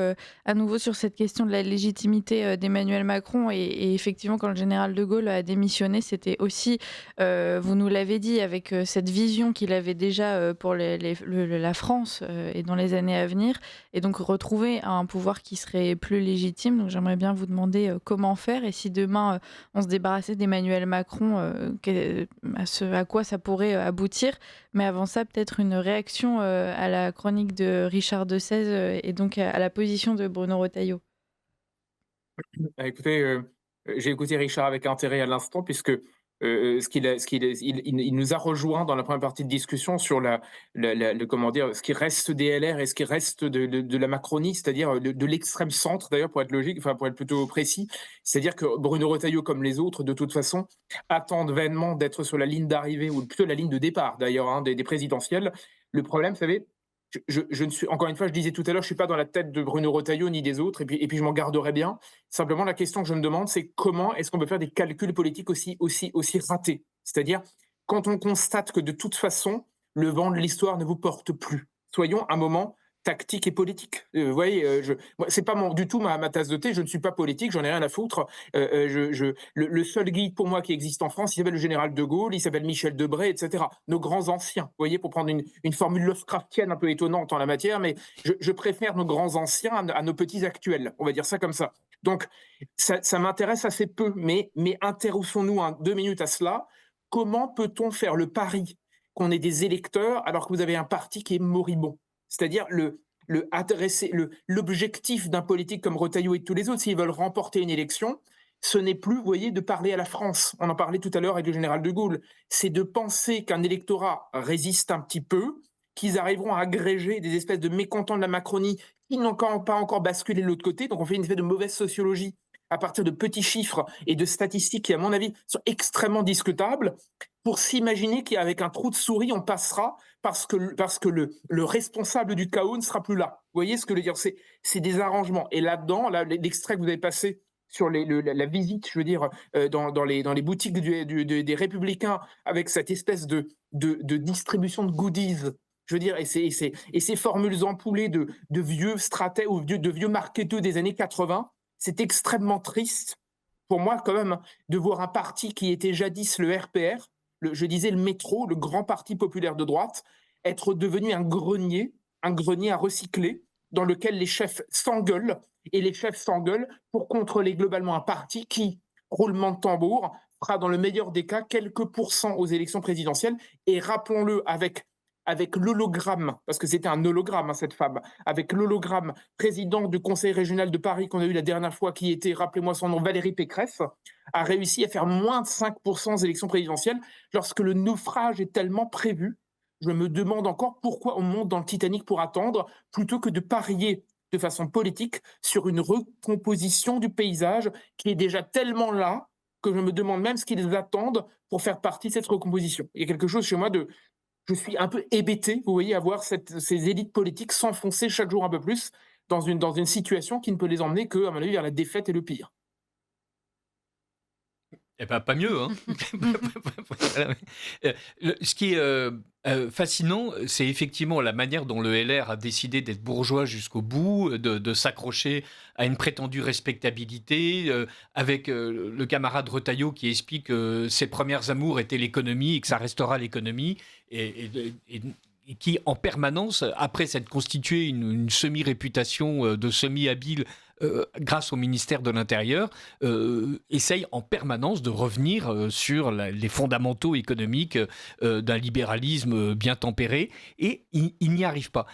[SPEAKER 1] à nouveau sur cette question de la légitimité d'Emmanuel Macron et effectivement quand le général de Gaulle a démissionné, c'était aussi, vous nous l'avez dit, avec cette vision qu'il avait déjà pour la France et dans les années à venir et donc retrouver un pouvoir qui serait plus légitime. Donc j'aimerais bien vous demander comment faire et si demain on se débarrassait d'Emmanuel Macron, à quoi ça pourrait aboutir. Mais avant ça, peut-être une réaction à la chronique de Richard de 16 et donc à la position de Bruno Retailleau.
[SPEAKER 2] Écoutez, j'ai écouté Richard avec intérêt à l'instant, puisque il nous a rejoint dans la première partie de discussion sur comment dire, ce qui reste des LR et ce qui reste de la Macronie, c'est-à-dire de l'extrême centre, d'ailleurs, pour être logique, enfin pour être plutôt précis. C'est-à-dire que Bruno Retailleau, comme les autres, de toute façon, attendent vainement d'être sur la ligne d'arrivée, ou plutôt la ligne de départ, d'ailleurs, hein, des présidentielles. Le problème, vous savez, je ne suis, encore une fois, je disais tout à l'heure, je ne suis pas dans la tête de Bruno Retailleau ni des autres, et puis je m'en garderai bien. Simplement, la question que je me demande, c'est comment est-ce qu'on peut faire des calculs politiques aussi ratés? C'est-à-dire, quand on constate que de toute façon, le vent de l'histoire ne vous porte plus. Soyons un moment tactique et politique. Vous voyez, c'est pas du tout ma tasse de thé, je ne suis pas politique, j'en ai rien à foutre. Le seul guide pour moi qui existe en France, il s'appelle le général de Gaulle, il s'appelle Michel Debré, etc. Nos grands anciens, vous voyez, pour prendre une formule Lovecraftienne un peu étonnante en la matière, mais je préfère nos grands anciens à nos petits actuels, on va dire ça comme ça. Donc, ça m'intéresse assez peu, mais intéressons-nous 2 minutes à cela. Comment peut-on faire le pari qu'on ait des électeurs alors que vous avez un parti qui est moribond? C'est-à-dire l'objectif d'un politique comme Retailleau et de tous les autres, s'ils veulent remporter une élection, ce n'est plus, vous voyez, de parler à la France. On en parlait tout à l'heure avec le général de Gaulle. C'est de penser qu'un électorat résiste un petit peu, qu'ils arriveront à agréger des espèces de mécontents de la Macronie qui n'ont pas encore basculé de l'autre côté. Donc on fait une espèce de mauvaise sociologie à partir de petits chiffres et de statistiques qui, à mon avis, sont extrêmement discutables, pour s'imaginer qu'avec un trou de souris, on passera parce que le responsable du chaos ne sera plus là. Vous voyez ce que je veux dire? C'est des arrangements. Et là-dedans, l'extrait que vous avez passé sur la visite, je veux dire, dans les boutiques des Républicains, avec cette espèce de distribution de goodies, je veux dire, et ces formules empoulées de vieux stratèges ou de vieux marketeurs des années 80, c'est extrêmement triste pour moi quand même de voir un parti qui était jadis le RPR, je disais le métro, le grand parti populaire de droite, être devenu un grenier à recycler, dans lequel les chefs s'engueulent, et les chefs s'engueulent pour contrôler globalement un parti qui, roulement de tambour, fera dans le meilleur des cas quelques pourcents aux élections présidentielles. Et rappelons-le, avec l'hologramme, parce que c'était un hologramme, cette femme, avec l'hologramme président du conseil régional de Paris qu'on a eu la dernière fois, qui était, rappelez-moi son nom, Valérie Pécresse, a réussi à faire moins de 5% aux élections présidentielles, lorsque le naufrage est tellement prévu. Je me demande encore pourquoi on monte dans le Titanic pour attendre, plutôt que de parier de façon politique sur une recomposition du paysage qui est déjà tellement là que je me demande même ce qu'ils attendent pour faire partie de cette recomposition. Il y a quelque chose chez moi de... Je suis un peu hébété, vous voyez, à voir ces élites politiques s'enfoncer chaque jour un peu plus dans une situation qui ne peut les emmener que, à mon avis, vers la défaite et le pire.
[SPEAKER 4] Eh ben, pas mieux, hein. Voilà, ce qui est fascinant, c'est effectivement la manière dont le LR a décidé d'être bourgeois jusqu'au bout, de s'accrocher à une prétendue respectabilité, avec le camarade Retailleau qui explique que ses premières amours étaient l'économie et que ça restera l'économie, et qui, en permanence, après s'être constitué une semi-réputation de semi-habile grâce au ministère de l'Intérieur, essaye en permanence de revenir sur les fondamentaux économiques d'un libéralisme bien tempéré, et il n'y arrive pas.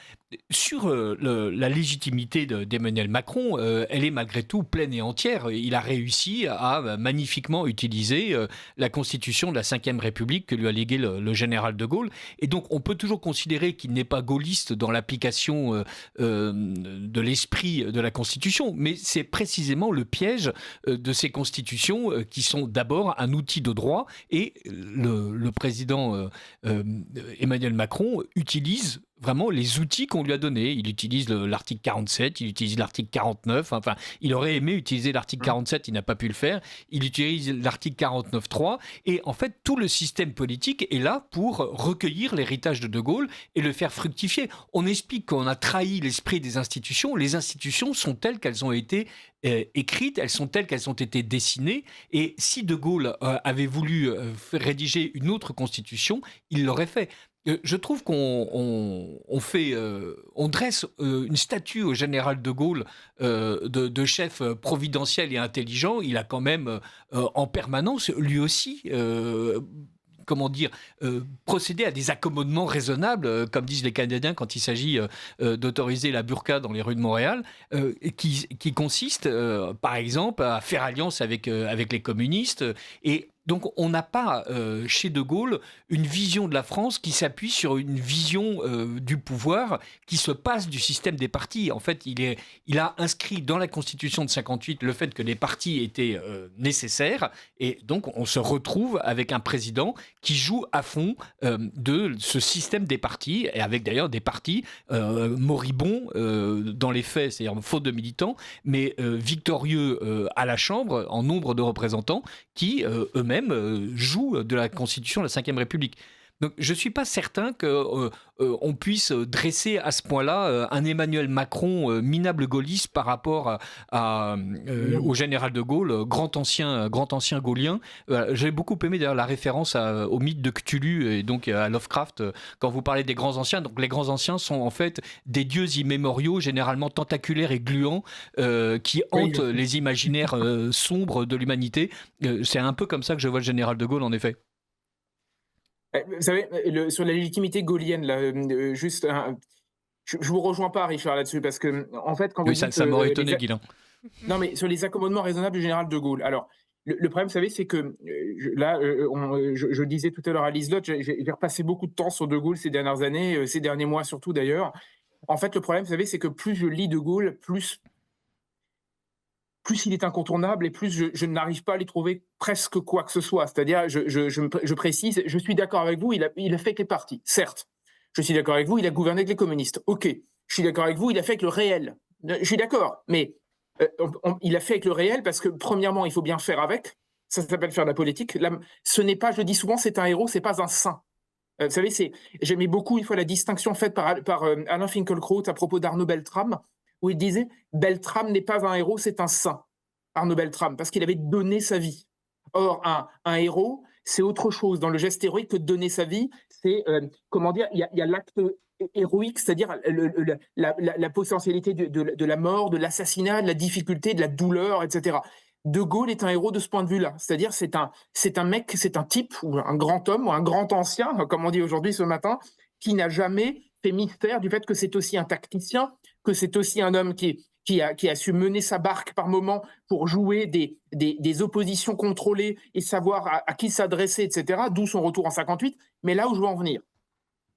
[SPEAKER 4] Sur la légitimité d'Emmanuel Macron, elle est malgré tout pleine et entière. Il a réussi à magnifiquement utiliser la constitution de la Ve République que lui a léguée le général de Gaulle. Et donc, on peut toujours considérer qu'il n'est pas gaulliste dans l'application de l'esprit de la Constitution, mais c'est précisément le piège de ces constitutions qui sont d'abord un outil de droit, et le président Emmanuel Macron utilise vraiment les outils qu'on lui a donnés. Il utilise l'article 47, il utilise l'article 49, enfin, il aurait aimé utiliser l'article 47, il n'a pas pu le faire, il utilise l'article 49.3, et en fait, tout le système politique est là pour recueillir l'héritage de Gaulle et le faire fructifier. On explique qu'on a trahi l'esprit des institutions. Les institutions sont telles qu'elles ont été écrites, elles sont telles qu'elles ont été dessinées, et si De Gaulle avait voulu rédiger une autre constitution, il l'aurait fait. Je trouve qu'on dresse une statue au général de Gaulle de chef providentiel et intelligent. Il a quand même en permanence, lui aussi, procéder à des accommodements raisonnables, comme disent les Canadiens quand il s'agit d'autoriser la burqa dans les rues de Montréal, qui consiste, par exemple, à faire alliance avec les communistes. Et donc, on n'a pas chez De Gaulle une vision de la France qui s'appuie sur une vision du pouvoir qui se passe du système des partis. En fait, il a inscrit dans la Constitution de 58 le fait que les partis étaient nécessaires, et donc on se retrouve avec un président qui joue à fond de ce système des partis, et avec d'ailleurs des partis moribonds dans les faits, c'est-à-dire faute de militants, mais victorieux à la Chambre en nombre de représentants, qui eux-mêmes jouent de la Constitution de la Ve République. Donc, je ne suis pas certain qu'on puisse dresser à ce point-là un Emmanuel Macron minable gaulliste par rapport au général de Gaulle, grand ancien gaullien. J'ai beaucoup aimé d'ailleurs la référence au mythe de Cthulhu et donc à Lovecraft quand vous parlez des grands anciens. Donc, les grands anciens sont en fait des dieux immémoriaux, généralement tentaculaires et gluants, qui hantent les imaginaires sombres de l'humanité. C'est un peu comme ça que je vois le général de Gaulle, en effet.
[SPEAKER 2] Vous savez, sur la légitimité gaullienne, là, je vous rejoins pas, Richard, là-dessus, parce que, en fait, quand vous dites...
[SPEAKER 4] Ça m'aurait étonné, Guilain.
[SPEAKER 2] Non, mais sur les accommodements raisonnables du général de Gaulle. Alors, le problème, vous savez, c'est que je disais tout à l'heure à Liselotte, j'ai repassé beaucoup de temps sur de Gaulle ces dernières années, ces derniers mois surtout d'ailleurs. En fait, le problème, vous savez, c'est que plus je lis de Gaulle, plus il est incontournable et plus je n'arrive pas à lui trouver presque quoi que ce soit. C'est-à-dire, je précise, je suis d'accord avec vous, il a fait avec les partis, certes. Je suis d'accord avec vous, il a gouverné avec les communistes. OK. Je suis d'accord avec vous, il a fait avec le réel. Je suis d'accord, mais il a fait avec le réel parce que, premièrement, il faut bien faire avec. Ça s'appelle faire de la politique. Là, ce n'est pas, je le dis souvent, c'est un héros, c'est pas un saint. Vous savez, j'aimais beaucoup une fois la distinction faite par Alain Finkielkraut à propos d'Arnaud Beltrame, où il disait « Beltrame n'est pas un héros, c'est un saint ». Arnaud Beltrame, parce qu'il avait donné sa vie. Or, un héros, c'est autre chose dans le geste héroïque que de donner sa vie. C'est, il y a l'acte héroïque, c'est-à-dire la potentialité de la mort, de l'assassinat, de la difficulté, de la douleur, etc. De Gaulle est un héros de ce point de vue-là. C'est-à-dire, c'est un mec, c'est un type, ou un grand homme, ou un grand ancien, comme on dit aujourd'hui ce matin, qui n'a jamais fait mystère du fait que c'est aussi un tacticien, que c'est aussi un homme qui a su mener sa barque par moment pour jouer des oppositions contrôlées et savoir à qui s'adresser, etc. D'où son retour en 58. Mais là où je veux en venir,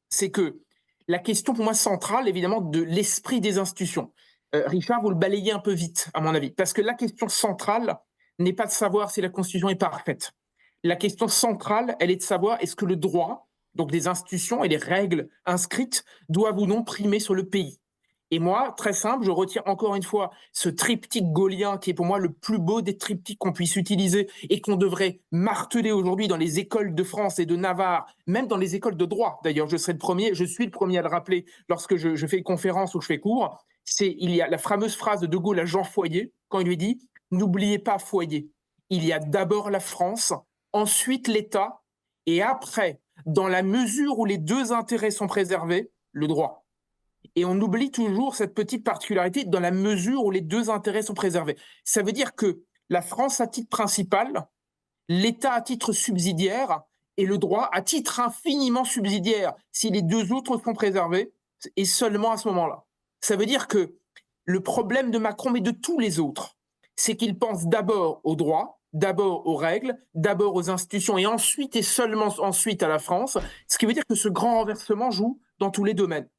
[SPEAKER 2] c'est que la question pour moi centrale, évidemment, de l'esprit des institutions. Richard, vous le balayez un peu vite, à mon avis, parce que la question centrale n'est pas de savoir si la Constitution est parfaite. La question centrale, elle est de savoir est-ce que le droit, donc les institutions et les règles inscrites, doivent ou non primer sur le pays. Et moi, très simple, je retire encore une fois ce triptyque gaulien qui est pour moi le plus beau des triptyques qu'on puisse utiliser et qu'on devrait marteler aujourd'hui dans les écoles de France et de Navarre, même dans les écoles de droit. D'ailleurs, je suis le premier à le rappeler lorsque je fais conférence ou je fais cours. Il y a la fameuse phrase de Gaulle à Jean Foyer, quand il lui dit « N'oubliez pas Foyer, il y a d'abord la France, ensuite l'État, et après, dans la mesure où les deux intérêts sont préservés, le droit. » Et on oublie toujours cette petite particularité dans la mesure où les deux intérêts sont préservés. Ça veut dire que la France à titre principal, l'État à titre subsidiaire et le droit à titre infiniment subsidiaire, si les deux autres sont préservés, et seulement à ce moment-là. Ça veut dire que le problème de Macron, mais de tous les autres, c'est qu'il pense d'abord au droit, d'abord aux règles, d'abord aux institutions, et ensuite et seulement ensuite à la France, ce qui veut dire que ce grand renversement joue dans tous les domaines.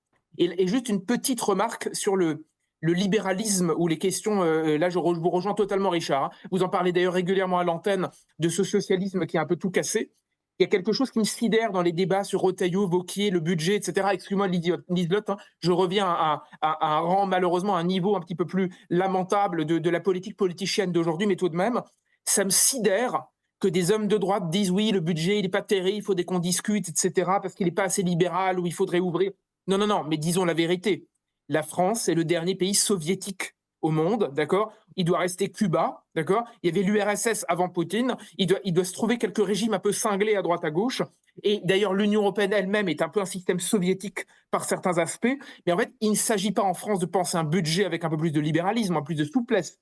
[SPEAKER 2] Et juste une petite remarque sur le libéralisme ou les questions, là je vous rejoins totalement Richard, hein. Vous en parlez d'ailleurs régulièrement à l'antenne de ce socialisme qui a un peu tout cassé. Il y a quelque chose qui me sidère dans les débats sur Retailleau, Wauquiez, le budget, etc. Excuse-moi Liselotte, hein, je reviens à un rang, malheureusement, à un niveau un petit peu plus lamentable de la politique politicienne d'aujourd'hui, mais tout de même, ça me sidère que des hommes de droite disent oui, le budget, il n'est pas terrible, il faudrait qu'on discute, etc., parce qu'il n'est pas assez libéral ou il faudrait ouvrir. Non, mais disons la vérité. La France est le dernier pays soviétique au monde, d'accord? Il doit rester Cuba, d'accord? Il y avait l'URSS avant Poutine. Il doit se trouver quelques régimes un peu cinglés à droite à gauche. Et d'ailleurs, l'Union européenne elle-même est un peu un système soviétique par certains aspects. Mais en fait, il ne s'agit pas en France de penser un budget avec un peu plus de libéralisme, un peu plus de souplesse.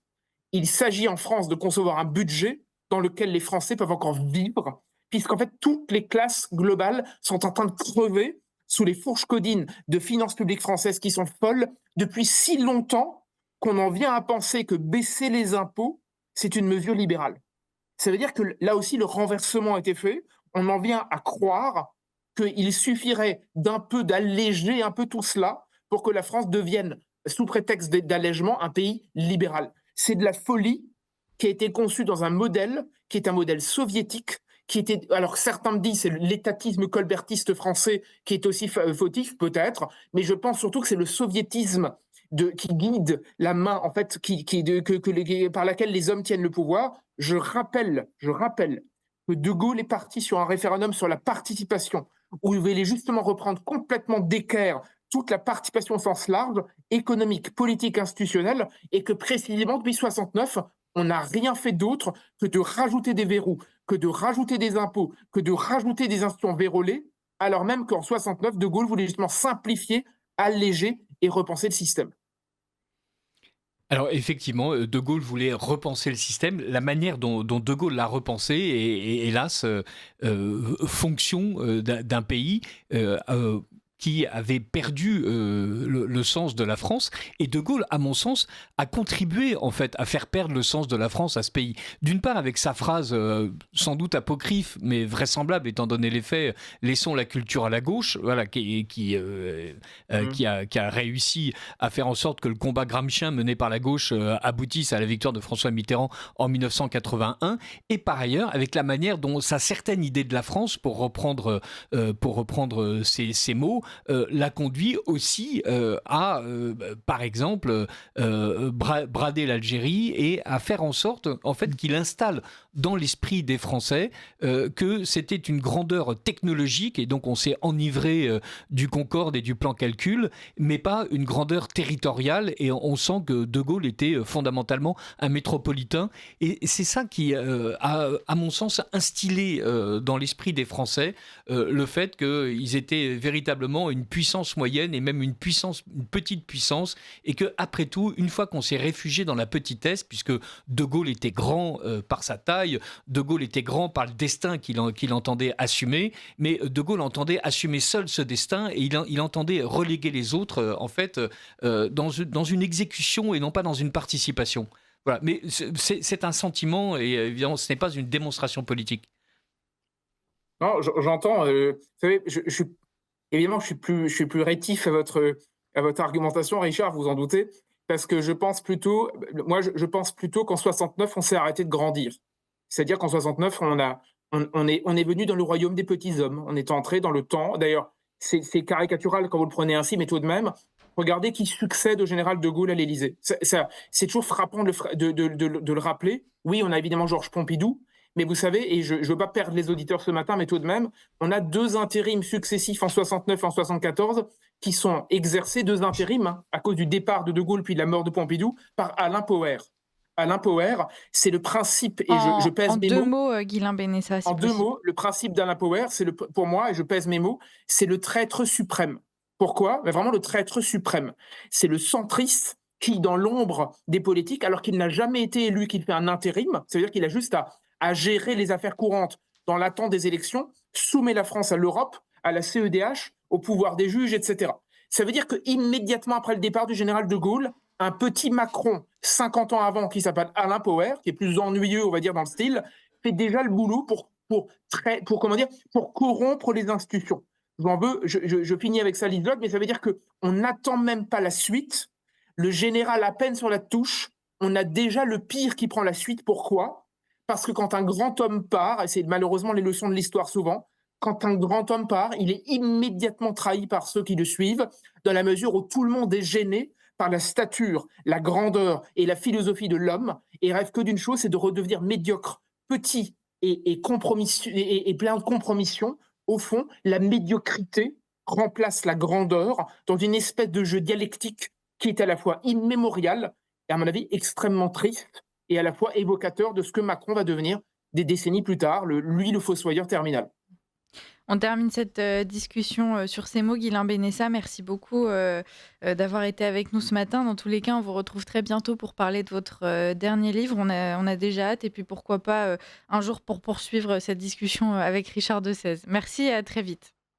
[SPEAKER 2] Il s'agit en France de concevoir un budget dans lequel les Français peuvent encore vivre, puisqu'en fait, toutes les classes globales sont en train de crever sous les fourches codines de finances publiques françaises qui sont folles depuis si longtemps qu'on en vient à penser que baisser les impôts, c'est une mesure libérale. Ça veut dire que là aussi, le renversement a été fait. On en vient à croire qu'il suffirait d'un peu d'alléger un peu tout cela pour que la France devienne, sous prétexte d'allègement, un pays libéral. C'est de la folie qui a été conçue dans un modèle qui est un modèle soviétique, qui était, alors certains me disent c'est l'étatisme colbertiste français qui est aussi fautif, peut-être, mais je pense surtout que c'est le soviétisme qui guide la main, en fait, par laquelle les hommes tiennent le pouvoir. Je rappelle que De Gaulle est parti sur un référendum sur la participation, où il voulait justement reprendre complètement d'équerre toute la participation au sens large, économique, politique, institutionnelle, et que précisément depuis 1969, on n'a rien fait d'autre que de rajouter des verrous, que de rajouter des impôts, que de rajouter des institutions vérolées, alors même qu'en 1969, De Gaulle voulait justement simplifier, alléger et repenser le système.
[SPEAKER 4] Alors effectivement, De Gaulle voulait repenser le système. La manière dont De Gaulle l'a repensé est hélas fonction d'un pays qui avait perdu le sens de la France. Et De Gaulle, à mon sens, a contribué en fait à faire perdre le sens de la France à ce pays. D'une part avec sa phrase sans doute apocryphe, mais vraisemblable étant donné les faits, laissons la culture à la gauche, voilà, qui a réussi à faire en sorte que le combat gramscien mené par la gauche aboutisse à la victoire de François Mitterrand en 1981. Et par ailleurs, avec la manière dont sa certaine idée de la France, pour reprendre ces mots, l'a conduit aussi à, par exemple, brader l'Algérie et à faire en sorte, en fait, qu'il installe dans l'esprit des Français que c'était une grandeur technologique, et donc on s'est enivré du Concorde et du plan calcul, mais pas une grandeur territoriale, et on sent que De Gaulle était fondamentalement un métropolitain, et c'est ça qui a, à mon sens, instillé dans l'esprit des Français le fait qu'ils étaient véritablement moment une puissance moyenne et même une petite puissance, et que après tout, une fois qu'on s'est réfugié dans la petitesse, puisque De Gaulle était grand par sa taille, De Gaulle était grand par le destin qu'il entendait assumer, mais De Gaulle entendait assumer seul ce destin et il entendait reléguer les autres dans une exécution et non pas dans une participation. Voilà. Mais c'est un sentiment et évidemment, ce n'est pas une démonstration politique.
[SPEAKER 2] Non, j'entends. Vous savez, évidemment, je suis plus rétif à votre argumentation, Richard, vous en doutez, parce que je pense plutôt, je pense plutôt qu'en 69, on s'est arrêté de grandir. C'est-à-dire qu'en 69, on est venu dans le royaume des petits hommes. On est entré dans le temps. D'ailleurs, c'est caricatural quand vous le prenez ainsi, mais tout de même, regardez qui succède au général de Gaulle à l'Élysée. C'est toujours frappant de le rappeler. Oui, on a évidemment Georges Pompidou, mais vous savez, et je ne veux pas perdre les auditeurs ce matin, mais tout de même, on a 2 intérims successifs en 69 et en 74 qui sont exercés, 2 intérims, hein, à cause du départ de Gaulle puis de la mort de Pompidou, par Alain Poher. Alain Poher, c'est le principe, et je pèse
[SPEAKER 1] En
[SPEAKER 2] mes
[SPEAKER 1] deux
[SPEAKER 2] mots.
[SPEAKER 1] mots, Guylain Bénessa, si
[SPEAKER 2] En 2
[SPEAKER 1] possible.
[SPEAKER 2] mots, le principe d'Alain Poher, pour moi, et je pèse mes mots, c'est le traître suprême. Pourquoi? Mais vraiment le traître suprême. C'est le centriste qui, dans l'ombre des politiques, alors qu'il n'a jamais été élu, qu'il fait un intérim, ça veut dire qu'il a juste à gérer les affaires courantes dans l'attente des élections, soumet la France à l'Europe, à la CEDH, au pouvoir des juges, etc. Ça veut dire qu'immédiatement après le départ du général de Gaulle, un petit Macron, 50 ans avant, qui s'appelle Alain Poher, qui est plus ennuyeux, on va dire, dans le style, fait déjà le boulot pour corrompre les institutions. Je finis avec ça, Liselotte, mais ça veut dire qu'on n'attend même pas la suite. Le général à peine sur la touche, on a déjà le pire qui prend la suite. Pourquoi? Parce que quand un grand homme part, et c'est malheureusement les leçons de l'histoire souvent, quand un grand homme part, il est immédiatement trahi par ceux qui le suivent, dans la mesure où tout le monde est gêné par la stature, la grandeur et la philosophie de l'homme, et rêve que d'une chose, c'est de redevenir médiocre, petit et plein de compromissions. Au fond, la médiocrité remplace la grandeur dans une espèce de jeu dialectique qui est à la fois immémorial et, à mon avis, extrêmement triste et à la fois évocateur de ce que Macron va devenir des décennies plus tard, le fossoyeur terminal.
[SPEAKER 1] On termine cette discussion sur ces mots. Guylain Bénessa, merci beaucoup d'avoir été avec nous ce matin. Dans tous les cas, on vous retrouve très bientôt pour parler de votre dernier livre. On a déjà hâte. Et puis pourquoi pas un jour pour poursuivre cette discussion avec Richard Dessaize. Merci et à très vite.